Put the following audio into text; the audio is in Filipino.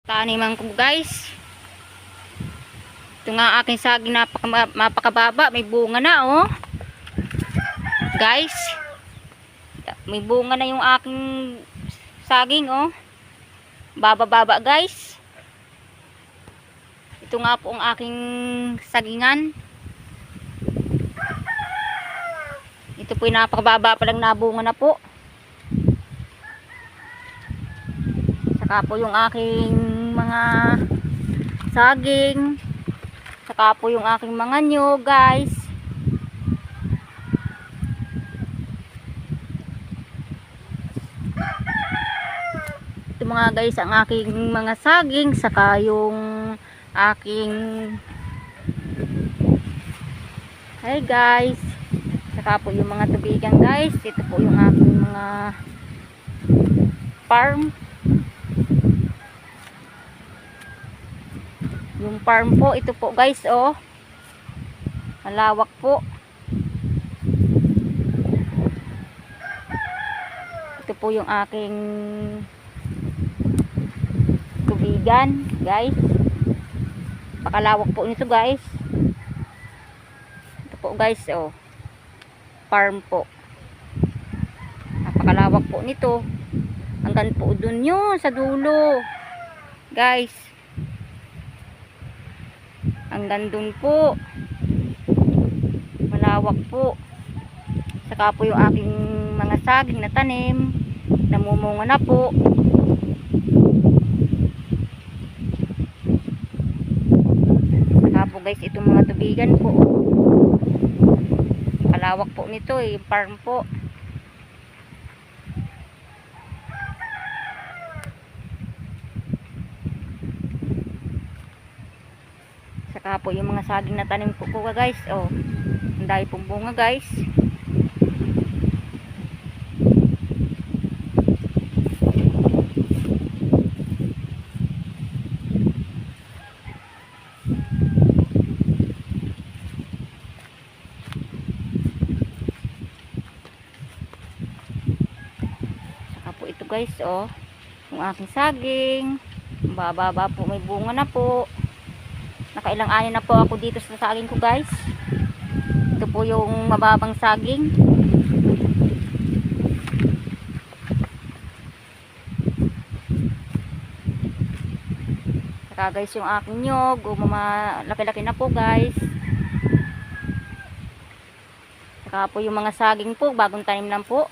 Taniman ko guys. Ito nga aking saging napakababa. May bunga na oh. Guys. May bunga na yung aking saging oh. Baba-baba guys. Ito nga po ang aking sagingan. Ito po yung napakababa pa lang nabunga na po. Saka po yung aking mga saging. Saka po yung aking mga nyug guys. Ito mga guys ang aking mga saging. Saka yung aking hi guys. Saka po yung mga tubigan guys. Ito po yung aking mga farm. Yung farm po, ito po guys oh. Malawak po. Ito po yung aking tubigan guys. Pakalawak po nito guys. Ito po guys oh. Farm po. Napakalawak po nito. Hanggang po dun yun sa dulo. Guys. Hanggang dun po. Malawak po. Saka po yung aking mga saging na tanim. Namumunga na po. Saka po guys itong mga tubigan po. Malawak po nito eh. Farm po. Saka po yung mga saging na tanim po guys oh. Ang dahil pong bunga guys. Saka po ito guys oh. Yung aking saging. Bababa po may bunga na po. Nakailang ani na po ako dito sa saging ko guys. Ito po yung mababang saging. Saka guys yung aking nyog. Laki-laki na po guys. Saka po yung mga saging po. Bagong tanim lang po.